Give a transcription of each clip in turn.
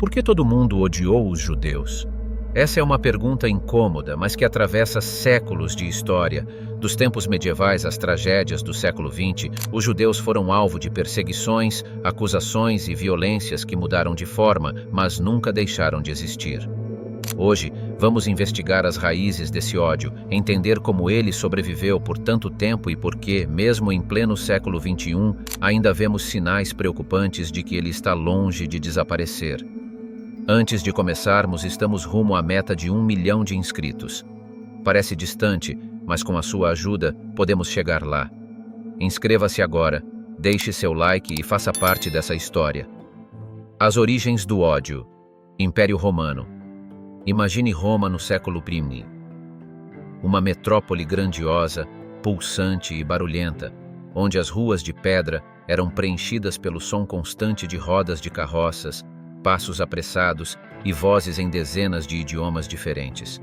Por que todo mundo odiou os judeus? Essa é uma pergunta incômoda, mas que atravessa séculos de história. Dos tempos medievais às tragédias do século XX, os judeus foram alvo de perseguições, acusações e violências que mudaram de forma, mas nunca deixaram de existir. Hoje, vamos investigar as raízes desse ódio, entender como ele sobreviveu por tanto tempo e por que, mesmo em pleno século XXI, ainda vemos sinais preocupantes de que ele está longe de desaparecer. Antes de começarmos, estamos rumo à meta de 1 milhão de inscritos. Parece distante, mas com a sua ajuda, podemos chegar lá. Inscreva-se agora, deixe seu like e faça parte dessa história. As origens do ódio. Império Romano. Imagine Roma no século I. Uma metrópole grandiosa, pulsante e barulhenta, onde as ruas de pedra eram preenchidas pelo som constante de rodas de carroças, passos apressados e vozes em dezenas de idiomas diferentes.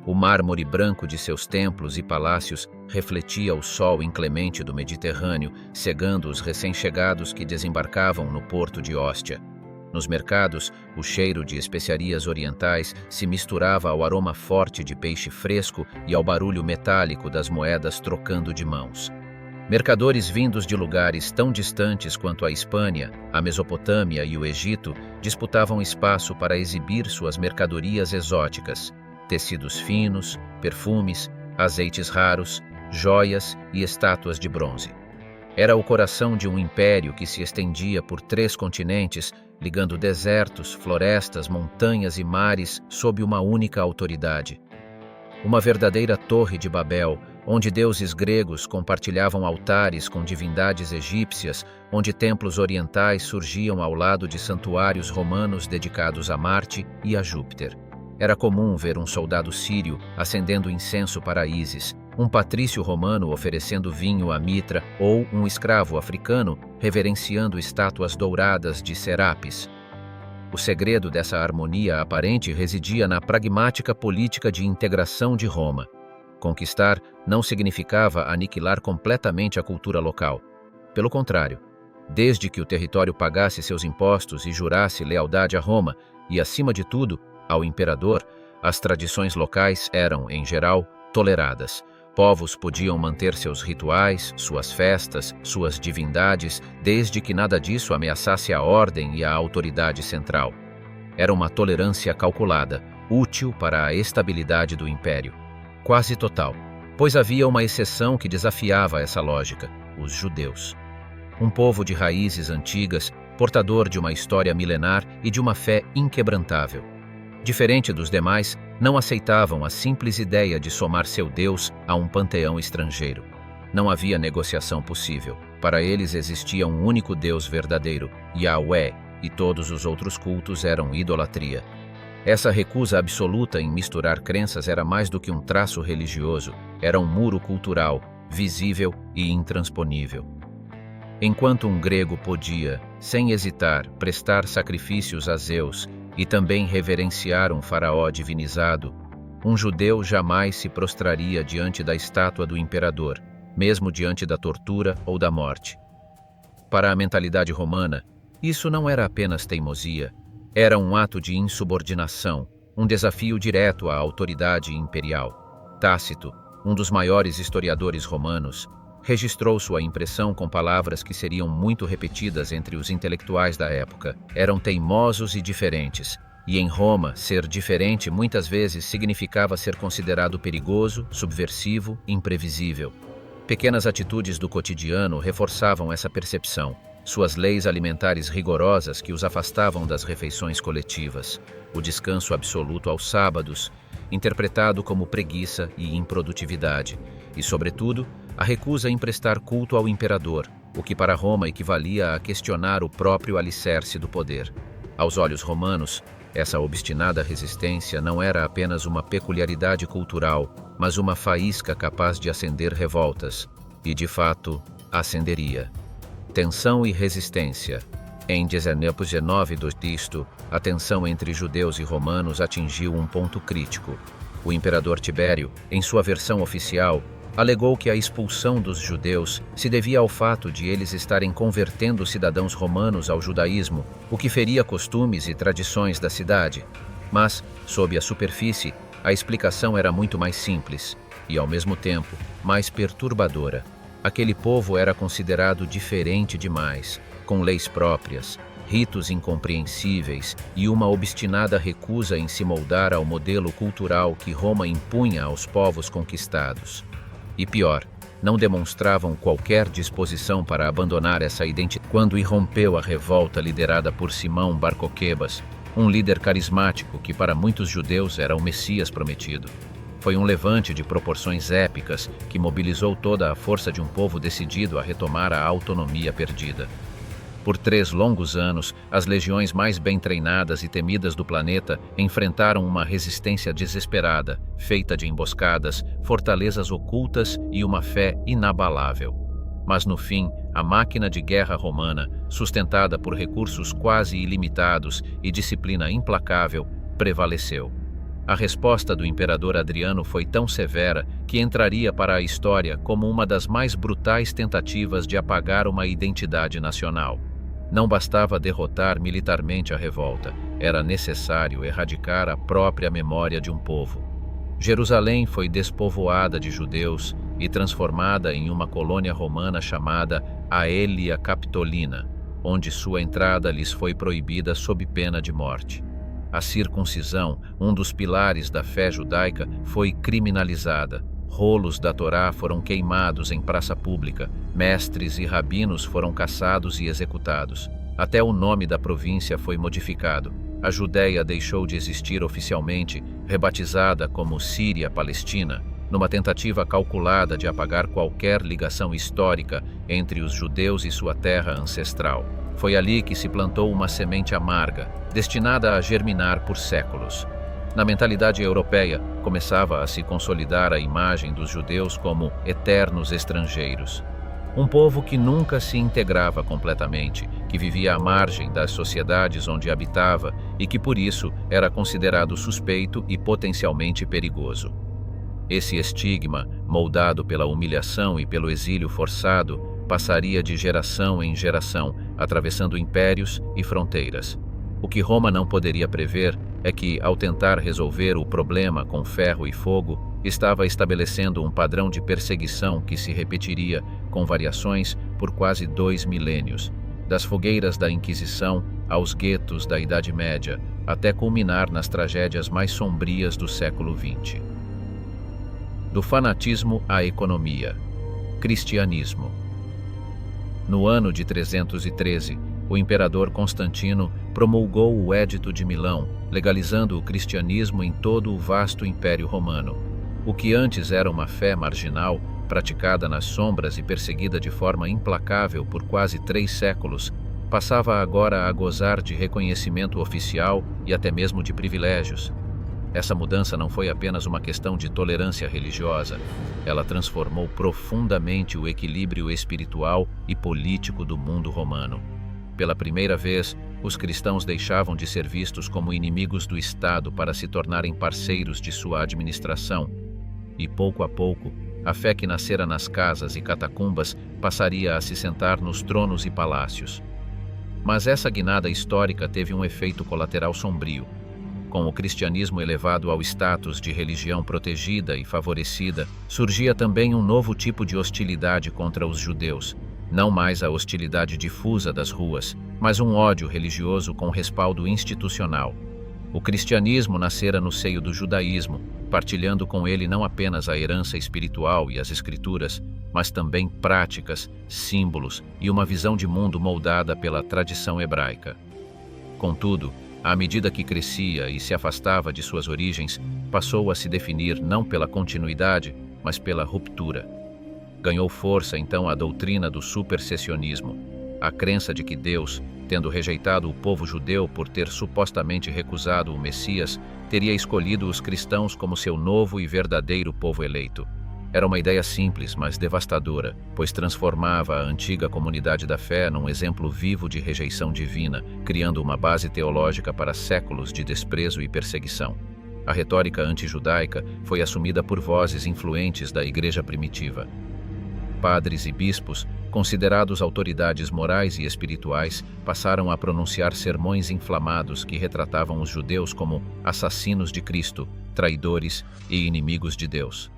O mármore branco de seus templos e palácios refletia o sol inclemente do Mediterrâneo, cegando os recém-chegados que desembarcavam no porto de Óstia. Nos mercados, o cheiro de especiarias orientais se misturava ao aroma forte de peixe fresco e ao barulho metálico das moedas trocando de mãos. Mercadores vindos de lugares tão distantes quanto a Espanha, a Mesopotâmia e o Egito disputavam espaço para exibir suas mercadorias exóticas, tecidos finos, perfumes, azeites raros, joias e estátuas de bronze. Era o coração de um império que se estendia por 3 continentes, ligando desertos, florestas, montanhas e mares sob uma única autoridade. Uma verdadeira torre de Babel, onde deuses gregos compartilhavam altares com divindades egípcias, onde templos orientais surgiam ao lado de santuários romanos dedicados a Marte e a Júpiter. Era comum ver um soldado sírio acendendo incenso para Ísis, um patrício romano oferecendo vinho a Mitra ou um escravo africano reverenciando estátuas douradas de Serapis. O segredo dessa harmonia aparente residia na pragmática política de integração de Roma. Conquistar não significava aniquilar completamente a cultura local. Pelo contrário, desde que o território pagasse seus impostos e jurasse lealdade a Roma e, acima de tudo, ao imperador, as tradições locais eram, em geral, toleradas. Povos podiam manter seus rituais, suas festas, suas divindades, desde que nada disso ameaçasse a ordem e a autoridade central. Era uma tolerância calculada, útil para a estabilidade do império. Quase total, pois havia uma exceção que desafiava essa lógica: os judeus. Um povo de raízes antigas, portador de uma história milenar e de uma fé inquebrantável. Diferente dos demais, não aceitavam a simples ideia de somar seu Deus a um panteão estrangeiro. Não havia negociação possível. Para eles existia um único Deus verdadeiro, Yahweh, e todos os outros cultos eram idolatria. Essa recusa absoluta em misturar crenças era mais do que um traço religioso, era um muro cultural, visível e intransponível. Enquanto um grego podia, sem hesitar, prestar sacrifícios a Zeus e também reverenciar um faraó divinizado, um judeu jamais se prostraria diante da estátua do imperador, mesmo diante da tortura ou da morte. Para a mentalidade romana, isso não era apenas teimosia, era um ato de insubordinação, um desafio direto à autoridade imperial. Tácito, um dos maiores historiadores romanos, registrou sua impressão com palavras que seriam muito repetidas entre os intelectuais da época. Eram teimosos e diferentes, e em Roma, ser diferente muitas vezes significava ser considerado perigoso, subversivo, imprevisível. Pequenas atitudes do cotidiano reforçavam essa percepção. Suas leis alimentares rigorosas que os afastavam das refeições coletivas, o descanso absoluto aos sábados, interpretado como preguiça e improdutividade, e, sobretudo, a recusa em prestar culto ao imperador, o que para Roma equivalia a questionar o próprio alicerce do poder. Aos olhos romanos, essa obstinada resistência não era apenas uma peculiaridade cultural, mas uma faísca capaz de acender revoltas, e de fato, acenderia. Tensão e resistência. Em 19 d.C., a tensão entre judeus e romanos atingiu um ponto crítico. O imperador Tibério, em sua versão oficial, Alegou que a expulsão dos judeus se devia ao fato de eles estarem convertendo cidadãos romanos ao judaísmo, o que feria costumes e tradições da cidade. Mas, sob a superfície, a explicação era muito mais simples e, ao mesmo tempo, mais perturbadora. Aquele povo era considerado diferente demais, com leis próprias, ritos incompreensíveis e uma obstinada recusa em se moldar ao modelo cultural que Roma impunha aos povos conquistados. E pior, não demonstravam qualquer disposição para abandonar essa identidade. Quando irrompeu a revolta liderada por Simão Bar Coquebas, um líder carismático que para muitos judeus era o Messias prometido. Foi um levante de proporções épicas que mobilizou toda a força de um povo decidido a retomar a autonomia perdida. Por 3 longos anos, as legiões mais bem treinadas e temidas do planeta enfrentaram uma resistência desesperada, feita de emboscadas, fortalezas ocultas e uma fé inabalável. Mas no fim, a máquina de guerra romana, sustentada por recursos quase ilimitados e disciplina implacável, prevaleceu. A resposta do imperador Adriano foi tão severa que entraria para a história como uma das mais brutais tentativas de apagar uma identidade nacional. Não bastava derrotar militarmente a revolta, era necessário erradicar a própria memória de um povo. Jerusalém foi despovoada de judeus e transformada em uma colônia romana chamada Aelia Capitolina, onde sua entrada lhes foi proibida sob pena de morte. A circuncisão, um dos pilares da fé judaica, foi criminalizada. Rolos da Torá foram queimados em praça pública, mestres e rabinos foram caçados e executados. Até o nome da província foi modificado. A Judéia deixou de existir oficialmente, rebatizada como Síria-Palestina, numa tentativa calculada de apagar qualquer ligação histórica entre os judeus e sua terra ancestral. Foi ali que se plantou uma semente amarga, destinada a germinar por séculos. Na mentalidade europeia, começava a se consolidar a imagem dos judeus como eternos estrangeiros. Um povo que nunca se integrava completamente, que vivia à margem das sociedades onde habitava e que, por isso, era considerado suspeito e potencialmente perigoso. Esse estigma, moldado pela humilhação e pelo exílio forçado, passaria de geração em geração, atravessando impérios e fronteiras. O que Roma não poderia prever é que, ao tentar resolver o problema com ferro e fogo, estava estabelecendo um padrão de perseguição que se repetiria, com variações, por quase 2 milênios, das fogueiras da Inquisição aos guetos da Idade Média, até culminar nas tragédias mais sombrias do século XX. Do fanatismo à economia. Cristianismo. No ano de 313, o imperador Constantino promulgou o Édito de Milão, legalizando o cristianismo em todo o vasto Império Romano. O que antes era uma fé marginal, praticada nas sombras e perseguida de forma implacável por quase 3 séculos, passava agora a gozar de reconhecimento oficial e até mesmo de privilégios. Essa mudança não foi apenas uma questão de tolerância religiosa, ela transformou profundamente o equilíbrio espiritual e político do mundo romano. Pela primeira vez, os cristãos deixavam de ser vistos como inimigos do Estado para se tornarem parceiros de sua administração. E pouco a pouco, a fé que nascera nas casas e catacumbas passaria a se sentar nos tronos e palácios. Mas essa guinada histórica teve um efeito colateral sombrio. Com o cristianismo elevado ao status de religião protegida e favorecida, surgia também um novo tipo de hostilidade contra os judeus. Não mais a hostilidade difusa das ruas, mas um ódio religioso com respaldo institucional. O cristianismo nascera no seio do judaísmo, partilhando com ele não apenas a herança espiritual e as escrituras, mas também práticas, símbolos e uma visão de mundo moldada pela tradição hebraica. Contudo, à medida que crescia e se afastava de suas origens, passou a se definir não pela continuidade, mas pela ruptura. Ganhou força então a doutrina do supersessionismo, a crença de que Deus, tendo rejeitado o povo judeu por ter supostamente recusado o Messias, teria escolhido os cristãos como seu novo e verdadeiro povo eleito. Era uma ideia simples, mas devastadora, pois transformava a antiga comunidade da fé num exemplo vivo de rejeição divina, criando uma base teológica para séculos de desprezo e perseguição. A retórica antijudaica foi assumida por vozes influentes da igreja primitiva. Padres e bispos, considerados autoridades morais e espirituais, passaram a pronunciar sermões inflamados que retratavam os judeus como assassinos de Cristo, traidores e inimigos de Deus.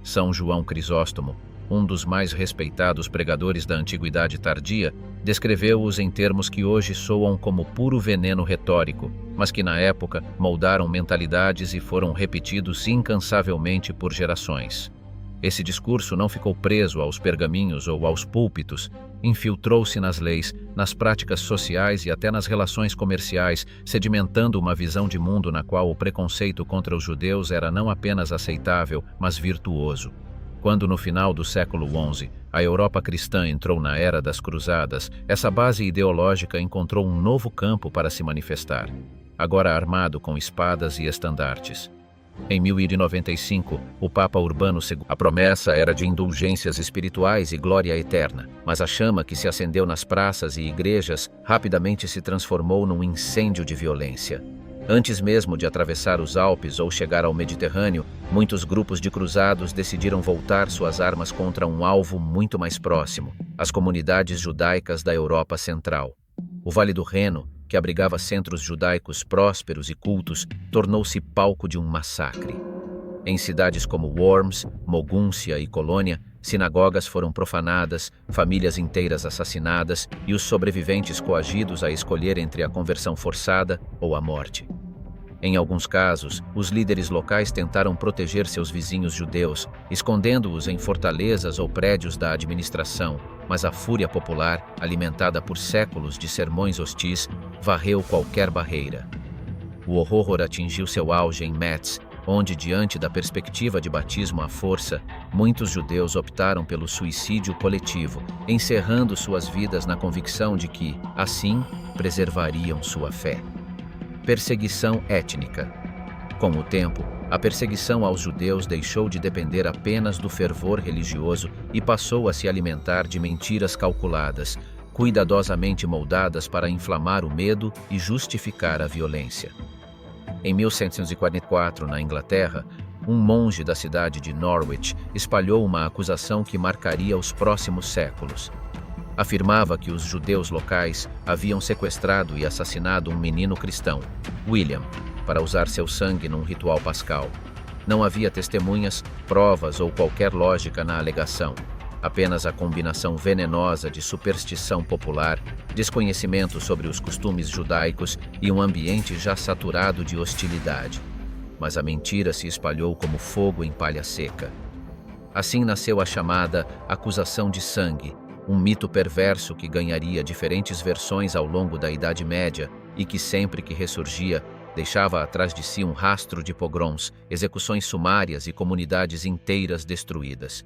São João Crisóstomo, um dos mais respeitados pregadores da Antiguidade Tardia, descreveu-os em termos que hoje soam como puro veneno retórico, mas que na época moldaram mentalidades e foram repetidos incansavelmente por gerações. Esse discurso não ficou preso aos pergaminhos ou aos púlpitos, infiltrou-se nas leis, nas práticas sociais e até nas relações comerciais, sedimentando uma visão de mundo na qual o preconceito contra os judeus era não apenas aceitável, mas virtuoso. Quando, no final do século XI, a Europa cristã entrou na Era das Cruzadas, essa base ideológica encontrou um novo campo para se manifestar, agora armado com espadas e estandartes. Em 1095, o Papa Urbano II. A promessa era de indulgências espirituais e glória eterna, mas a chama que se acendeu nas praças e igrejas rapidamente se transformou num incêndio de violência. Antes mesmo de atravessar os Alpes ou chegar ao Mediterrâneo, muitos grupos de cruzados decidiram voltar suas armas contra um alvo muito mais próximo, as comunidades judaicas da Europa Central. O Vale do Reno, que abrigava centros judaicos prósperos e cultos, tornou-se palco de um massacre. Em cidades como Worms, Mogúncia e Colônia, sinagogas foram profanadas, famílias inteiras assassinadas e os sobreviventes coagidos a escolher entre a conversão forçada ou a morte. Em alguns casos, os líderes locais tentaram proteger seus vizinhos judeus, escondendo-os em fortalezas ou prédios da administração, mas a fúria popular, alimentada por séculos de sermões hostis, varreu qualquer barreira. O horror atingiu seu auge em Metz, onde, diante da perspectiva de batismo à força, muitos judeus optaram pelo suicídio coletivo, encerrando suas vidas na convicção de que, assim, preservariam sua fé. Perseguição étnica. Com o tempo, a perseguição aos judeus deixou de depender apenas do fervor religioso e passou a se alimentar de mentiras calculadas, cuidadosamente moldadas para inflamar o medo e justificar a violência. Em 1144, na Inglaterra, um monge da cidade de Norwich espalhou uma acusação que marcaria os próximos séculos. Afirmava que os judeus locais haviam sequestrado e assassinado um menino cristão, William, para usar seu sangue num ritual pascal. Não havia testemunhas, provas ou qualquer lógica na alegação, apenas a combinação venenosa de superstição popular, desconhecimento sobre os costumes judaicos e um ambiente já saturado de hostilidade. Mas a mentira se espalhou como fogo em palha seca. Assim nasceu a chamada acusação de sangue, um mito perverso que ganharia diferentes versões ao longo da Idade Média e que, sempre que ressurgia, deixava atrás de si um rastro de pogroms, execuções sumárias e comunidades inteiras destruídas.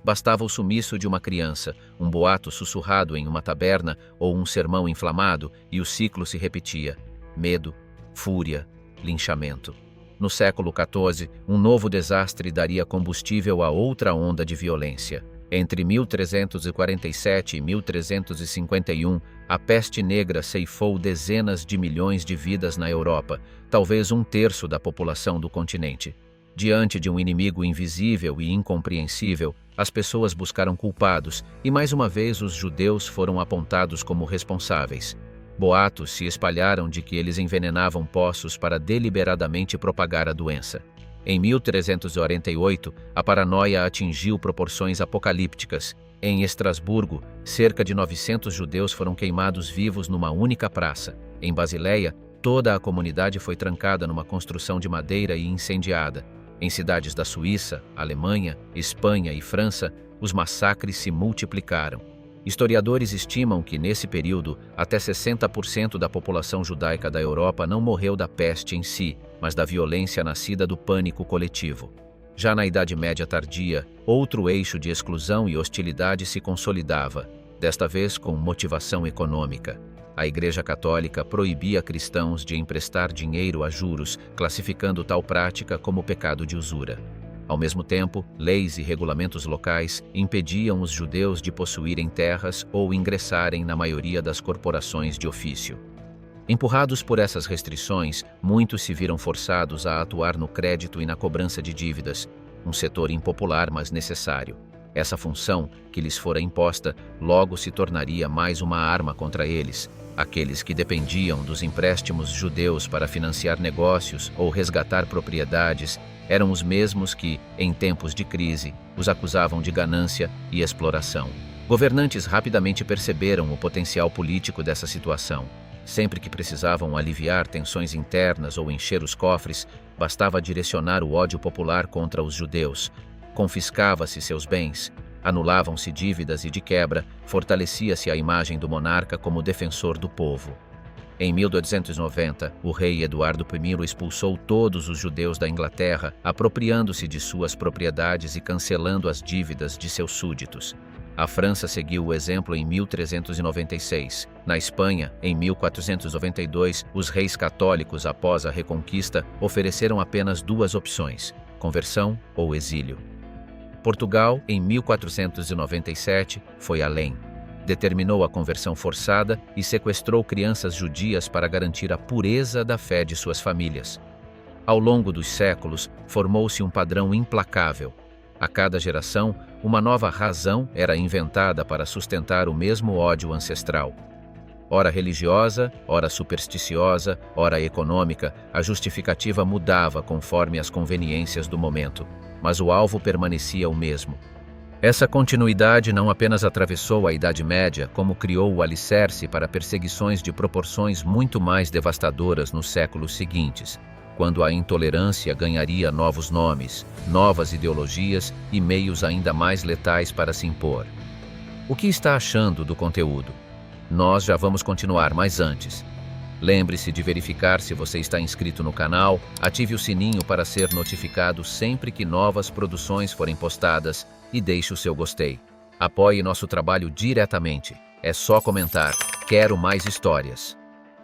Bastava o sumiço de uma criança, um boato sussurrado em uma taberna ou um sermão inflamado e o ciclo se repetia: medo, fúria, linchamento. No século XIV, um novo desastre daria combustível a outra onda de violência. Entre 1347 e 1351, a peste negra ceifou dezenas de milhões de vidas na Europa, talvez um terço da população do continente. Diante de um inimigo invisível e incompreensível, as pessoas buscaram culpados e, mais uma vez, os judeus foram apontados como responsáveis. Boatos se espalharam de que eles envenenavam poços para deliberadamente propagar a doença. Em 1348, a paranoia atingiu proporções apocalípticas. Em Estrasburgo, cerca de 900 judeus foram queimados vivos numa única praça. Em Basileia, toda a comunidade foi trancada numa construção de madeira e incendiada. Em cidades da Suíça, Alemanha, Espanha e França, os massacres se multiplicaram. Historiadores estimam que, nesse período, até 60% da população judaica da Europa não morreu da peste em si, mas da violência nascida do pânico coletivo. Já na Idade Média tardia, outro eixo de exclusão e hostilidade se consolidava, desta vez com motivação econômica. A Igreja Católica proibia cristãos de emprestar dinheiro a juros, classificando tal prática como pecado de usura. Ao mesmo tempo, leis e regulamentos locais impediam os judeus de possuírem terras ou ingressarem na maioria das corporações de ofício. Empurrados por essas restrições, muitos se viram forçados a atuar no crédito e na cobrança de dívidas, um setor impopular, mas necessário. Essa função, que lhes fora imposta, logo se tornaria mais uma arma contra eles. Aqueles que dependiam dos empréstimos judeus para financiar negócios ou resgatar propriedades eram os mesmos que, em tempos de crise, os acusavam de ganância e exploração. Governantes rapidamente perceberam o potencial político dessa situação. Sempre que precisavam aliviar tensões internas ou encher os cofres, bastava direcionar o ódio popular contra os judeus. Confiscava-se seus bens, anulavam-se dívidas e, de quebra, fortalecia-se a imagem do monarca como defensor do povo. Em 1290, o rei Eduardo I expulsou todos os judeus da Inglaterra, apropriando-se de suas propriedades e cancelando as dívidas de seus súditos. A França seguiu o exemplo em 1396. Na Espanha, em 1492, os reis católicos, após a Reconquista, ofereceram apenas duas opções: conversão ou exílio. Portugal, em 1497, foi além. Determinou a conversão forçada e sequestrou crianças judias para garantir a pureza da fé de suas famílias. Ao longo dos séculos, formou-se um padrão implacável. A cada geração, uma nova razão era inventada para sustentar o mesmo ódio ancestral. Ora religiosa, ora supersticiosa, ora econômica, a justificativa mudava conforme as conveniências do momento, mas o alvo permanecia o mesmo. Essa continuidade não apenas atravessou a Idade Média, como criou o alicerce para perseguições de proporções muito mais devastadoras nos séculos seguintes, quando a intolerância ganharia novos nomes, novas ideologias e meios ainda mais letais para se impor. O que está achando do conteúdo? Nós já vamos continuar, mas antes, lembre-se de verificar se você está inscrito no canal, ative o sininho para ser notificado sempre que novas produções forem postadas e deixe o seu gostei. Apoie nosso trabalho diretamente. É só comentar: quero mais histórias.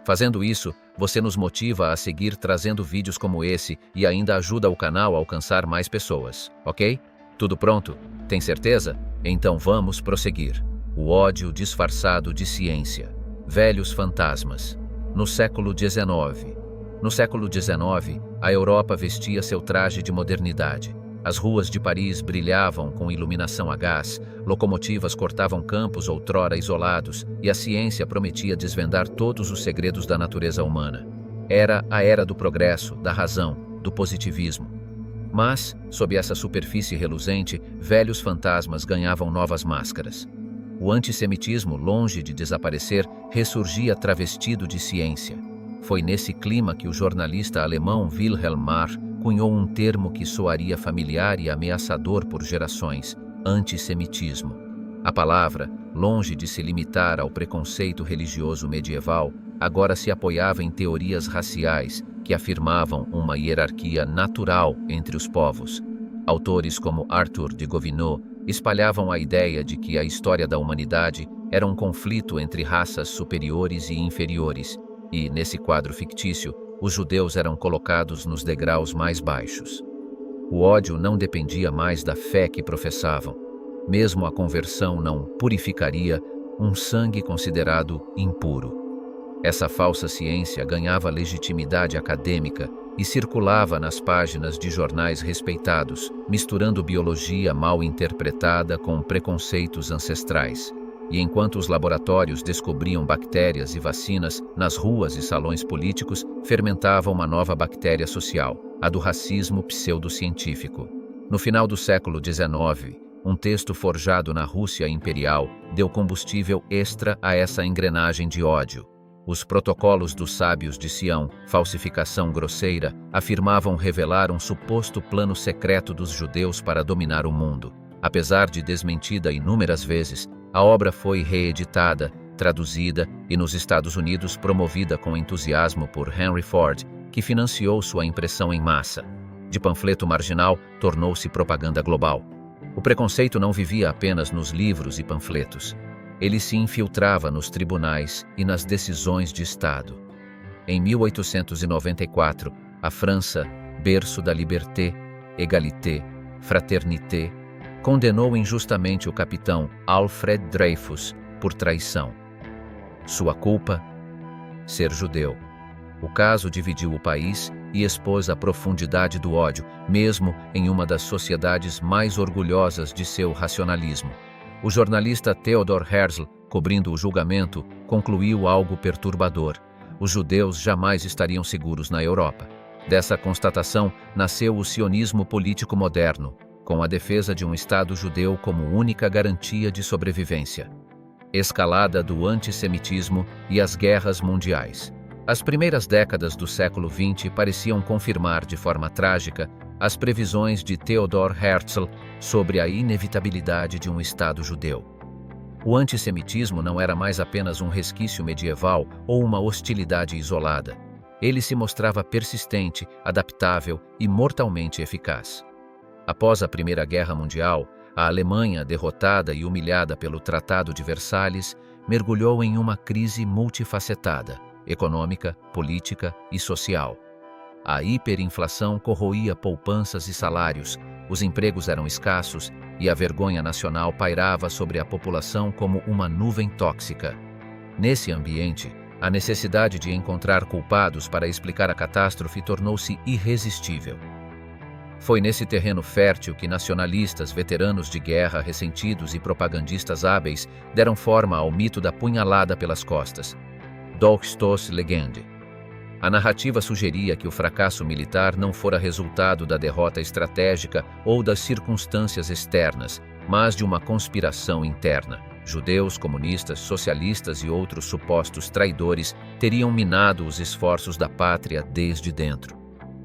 Fazendo isso, você nos motiva a seguir trazendo vídeos como esse e ainda ajuda o canal a alcançar mais pessoas, ok? Tudo pronto? Tem certeza? Então vamos prosseguir. O ódio disfarçado de ciência. Velhos fantasmas. No século XIX. No século XIX, a Europa vestia seu traje de modernidade. As ruas de Paris brilhavam com iluminação a gás, locomotivas cortavam campos outrora isolados e a ciência prometia desvendar todos os segredos da natureza humana. Era a era do progresso, da razão, do positivismo. Mas, sob essa superfície reluzente, velhos fantasmas ganhavam novas máscaras. O antissemitismo, longe de desaparecer, ressurgia travestido de ciência. Foi nesse clima que o jornalista alemão Wilhelm Marr cunhou um termo que soaria familiar e ameaçador por gerações: antissemitismo. A palavra, longe de se limitar ao preconceito religioso medieval, agora se apoiava em teorias raciais que afirmavam uma hierarquia natural entre os povos. Autores como Arthur de Gobineau espalhavam a ideia de que a história da humanidade era um conflito entre raças superiores e inferiores, e, nesse quadro fictício, os judeus eram colocados nos degraus mais baixos. O ódio não dependia mais da fé que professavam. Mesmo a conversão não purificaria um sangue considerado impuro. Essa falsa ciência ganhava legitimidade acadêmica e circulava nas páginas de jornais respeitados, misturando biologia mal interpretada com preconceitos ancestrais. E enquanto os laboratórios descobriam bactérias e vacinas, nas ruas e salões políticos fermentava uma nova bactéria social, a do racismo pseudocientífico. No final do século XIX, um texto forjado na Rússia imperial deu combustível extra a essa engrenagem de ódio. Os protocolos dos sábios de Sião, falsificação grosseira, afirmavam revelar um suposto plano secreto dos judeus para dominar o mundo. Apesar de desmentida inúmeras vezes, a obra foi reeditada, traduzida e nos Estados Unidos promovida com entusiasmo por Henry Ford, que financiou sua impressão em massa. De panfleto marginal, tornou-se propaganda global. O preconceito não vivia apenas nos livros e panfletos. Ele se infiltrava nos tribunais e nas decisões de Estado. Em 1894, a França, berço da liberté, égalité, fraternité, condenou injustamente o capitão Alfred Dreyfus por traição. Sua culpa? ser judeu. O caso dividiu o país e expôs a profundidade do ódio, mesmo em uma das sociedades mais orgulhosas de seu racionalismo. O jornalista Theodor Herzl, cobrindo o julgamento, concluiu algo perturbador: os judeus jamais estariam seguros na Europa. Dessa constatação nasceu o sionismo político moderno, com a defesa de um Estado judeu como única garantia de sobrevivência. Escalada do antissemitismo e as guerras mundiais. As primeiras décadas do século XX pareciam confirmar de forma trágica as previsões de Theodor Herzl sobre a inevitabilidade de um Estado judeu. O antissemitismo não era mais apenas um resquício medieval ou uma hostilidade isolada. Ele se mostrava persistente, adaptável e mortalmente eficaz. Após a Primeira Guerra Mundial, a Alemanha, derrotada e humilhada pelo Tratado de Versalhes, mergulhou em uma crise multifacetada: econômica, política e social. A hiperinflação corroía poupanças e salários, os empregos eram escassos e a vergonha nacional pairava sobre a população como uma nuvem tóxica. Nesse ambiente, a necessidade de encontrar culpados para explicar a catástrofe tornou-se irresistível. Foi nesse terreno fértil que nacionalistas, veteranos de guerra ressentidos e propagandistas hábeis deram forma ao mito da punhalada pelas costas, Dolchstoßlegende. A narrativa sugeria que o fracasso militar não fora resultado da derrota estratégica ou das circunstâncias externas, mas de uma conspiração interna. Judeus, comunistas, socialistas e outros supostos traidores teriam minado os esforços da pátria desde dentro.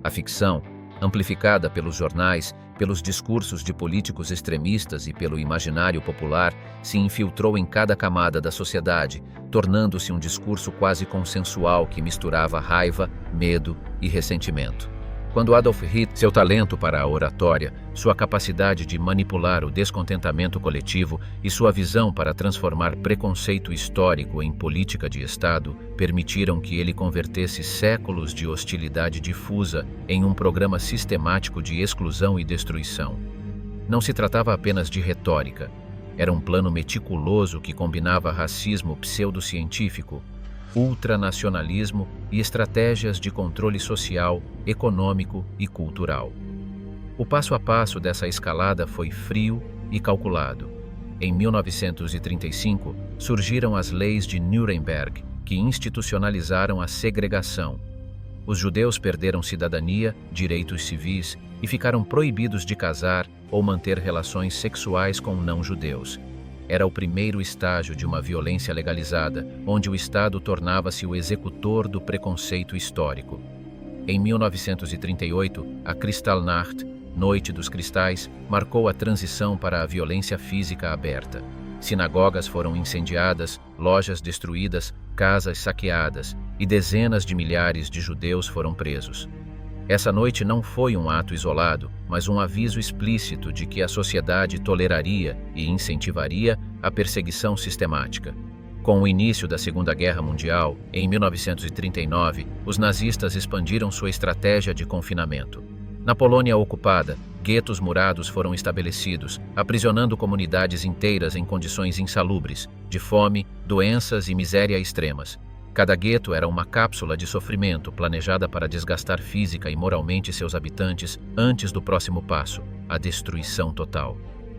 A ficção, amplificada pelos jornais, pelos discursos de políticos extremistas e pelo imaginário popular, se infiltrou em cada camada da sociedade, tornando-se um discurso quase consensual que misturava raiva, medo e ressentimento. Quando Adolf Hitler, seu talento para a oratória, sua capacidade de manipular o descontentamento coletivo e sua visão para transformar preconceito histórico em política de Estado permitiram que ele convertesse séculos de hostilidade difusa em um programa sistemático de exclusão e destruição. Não se tratava apenas de retórica. Era um plano meticuloso que combinava racismo pseudocientífico, ultranacionalismo e estratégias de controle social, econômico e cultural. O passo a passo dessa escalada foi frio e calculado. Em 1935, surgiram as leis de Nuremberg, que institucionalizaram a segregação. Os judeus perderam cidadania, direitos civis e ficaram proibidos de casar ou manter relações sexuais com não-judeus. Era o primeiro estágio de uma violência legalizada, onde o Estado tornava-se o executor do preconceito histórico. Em 1938, a Kristallnacht, Noite dos Cristais, marcou a transição para a violência física aberta. Sinagogas foram incendiadas, lojas destruídas, casas saqueadas e dezenas de milhares de judeus foram presos. Essa noite não foi um ato isolado, mas um aviso explícito de que a sociedade toleraria e incentivaria a perseguição sistemática. Com o início da Segunda Guerra Mundial, em 1939, os nazistas expandiram sua estratégia de confinamento. Na Polônia ocupada, guetos murados foram estabelecidos, aprisionando comunidades inteiras em condições insalubres, de fome, doenças e miséria extremas. Cada gueto era uma cápsula de sofrimento planejada para desgastar física e moralmente seus habitantes antes do próximo passo, a destruição total.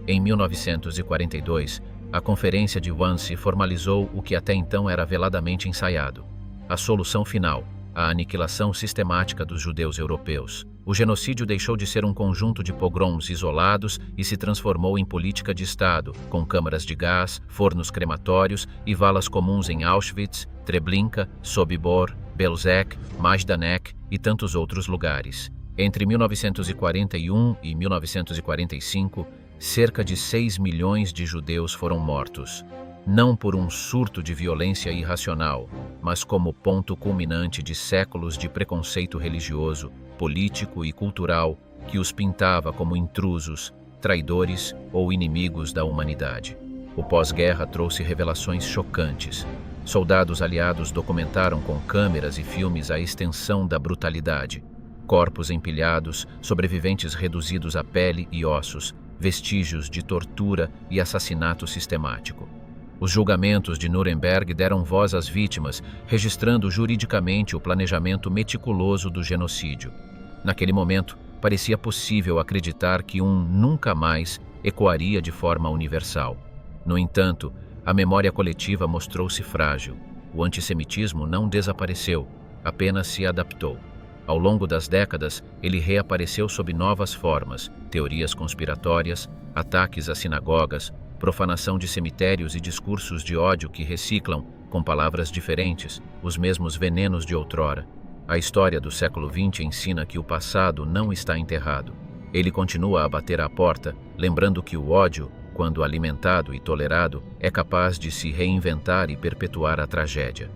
Em 1942, a Conferência de Wannsee formalizou o que até então era veladamente ensaiado: a solução final, a aniquilação sistemática dos judeus europeus. O genocídio deixou de ser um conjunto de pogroms isolados e se transformou em política de Estado, com câmaras de gás, fornos crematórios e valas comuns em Auschwitz, Treblinka, Sobibor, Belzec, Majdanek e tantos outros lugares. Entre 1941 e 1945, cerca de 6 milhões de judeus foram mortos. Não por um surto de violência irracional, mas como ponto culminante de séculos de preconceito religioso, político e cultural que os pintava como intrusos, traidores ou inimigos da humanidade. O pós-guerra trouxe revelações chocantes. Soldados aliados documentaram com câmeras e filmes a extensão da brutalidade. Corpos empilhados, sobreviventes reduzidos a pele e ossos, vestígios de tortura e assassinato sistemático. Os julgamentos de Nuremberg deram voz às vítimas, registrando juridicamente o planejamento meticuloso do genocídio. Naquele momento, parecia possível acreditar que um nunca mais ecoaria de forma universal. No entanto, a memória coletiva mostrou-se frágil. O antissemitismo não desapareceu, apenas se adaptou. Ao longo das décadas, ele reapareceu sob novas formas: teorias conspiratórias, ataques a sinagogas, profanação de cemitérios e discursos de ódio que reciclam, com palavras diferentes, os mesmos venenos de outrora. A história do século XX ensina que o passado não está enterrado. Ele continua a bater à porta, lembrando que o ódio, quando alimentado e tolerado, é capaz de se reinventar e perpetuar a tragédia.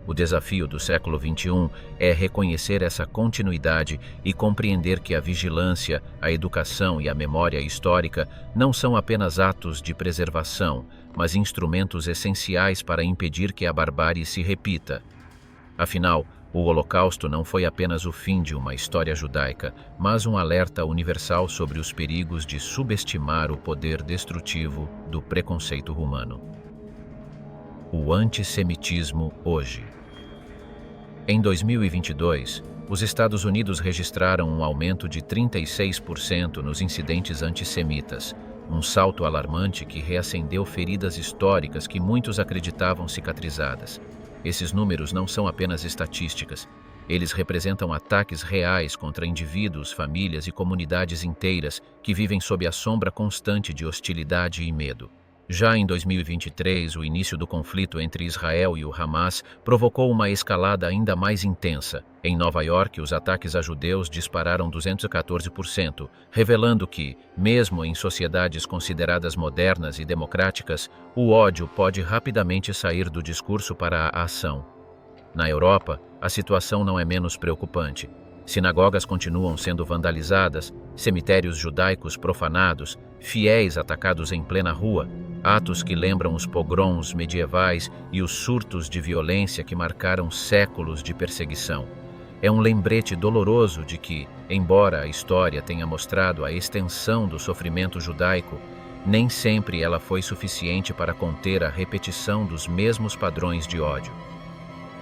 O desafio do século XXI é reconhecer essa continuidade e compreender que a vigilância, a educação e a memória histórica não são apenas atos de preservação, mas instrumentos essenciais para impedir que a barbárie se repita. Afinal, o Holocausto não foi apenas o fim de uma história judaica, mas um alerta universal sobre os perigos de subestimar o poder destrutivo do preconceito humano. O antissemitismo hoje. Em 2022, os Estados Unidos registraram um aumento de 36% nos incidentes antissemitas, um salto alarmante que reacendeu feridas históricas que muitos acreditavam cicatrizadas. Esses números não são apenas estatísticas. Eles representam ataques reais contra indivíduos, famílias e comunidades inteiras que vivem sob a sombra constante de hostilidade e medo. Já em 2023, o início do conflito entre Israel e o Hamas provocou uma escalada ainda mais intensa. Em Nova York, os ataques a judeus dispararam 214%, revelando que, mesmo em sociedades consideradas modernas e democráticas, o ódio pode rapidamente sair do discurso para a ação. Na Europa, a situação não é menos preocupante. Sinagogas continuam sendo vandalizadas, cemitérios judaicos profanados, fiéis atacados em plena rua, atos que lembram os pogroms medievais e os surtos de violência que marcaram séculos de perseguição. É um lembrete doloroso de que, embora a história tenha mostrado a extensão do sofrimento judaico, nem sempre ela foi suficiente para conter a repetição dos mesmos padrões de ódio.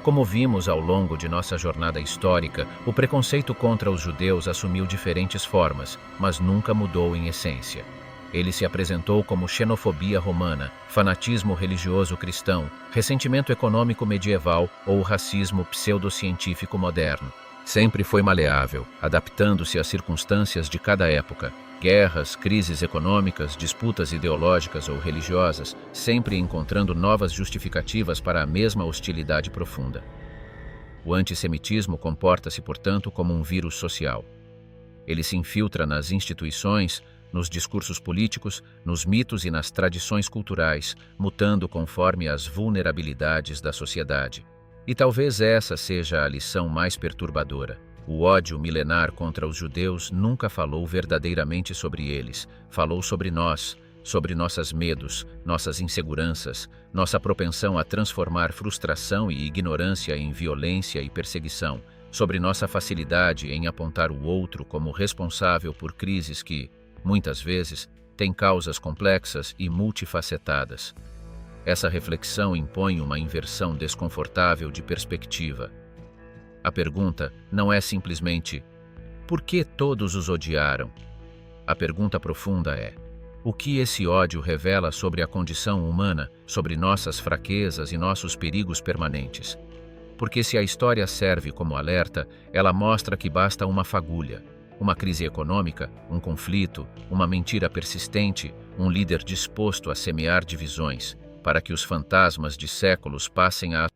Como vimos ao longo de nossa jornada histórica, o preconceito contra os judeus assumiu diferentes formas, mas nunca mudou em essência. Ele se apresentou como xenofobia romana, fanatismo religioso cristão, ressentimento econômico medieval ou racismo pseudocientífico moderno. Sempre foi maleável, adaptando-se às circunstâncias de cada época. Guerras, crises econômicas, disputas ideológicas ou religiosas, sempre encontrando novas justificativas para a mesma hostilidade profunda. O antissemitismo comporta-se, portanto, como um vírus social. Ele se infiltra nas instituições, nos discursos políticos, nos mitos e nas tradições culturais, mutando conforme as vulnerabilidades da sociedade. E talvez essa seja a lição mais perturbadora. O ódio milenar contra os judeus nunca falou verdadeiramente sobre eles, falou sobre nós, sobre nossos medos, nossas inseguranças, nossa propensão a transformar frustração e ignorância em violência e perseguição, sobre nossa facilidade em apontar o outro como responsável por crises que, muitas vezes, têm causas complexas e multifacetadas. Essa reflexão impõe uma inversão desconfortável de perspectiva. A pergunta não é simplesmente por que todos os odiaram? A pergunta profunda é: o que esse ódio revela sobre a condição humana, sobre nossas fraquezas e nossos perigos permanentes? Porque se a história serve como alerta, ela mostra que basta uma fagulha, uma crise econômica, um conflito, uma mentira persistente, um líder disposto a semear divisões, para que os fantasmas de séculos passem a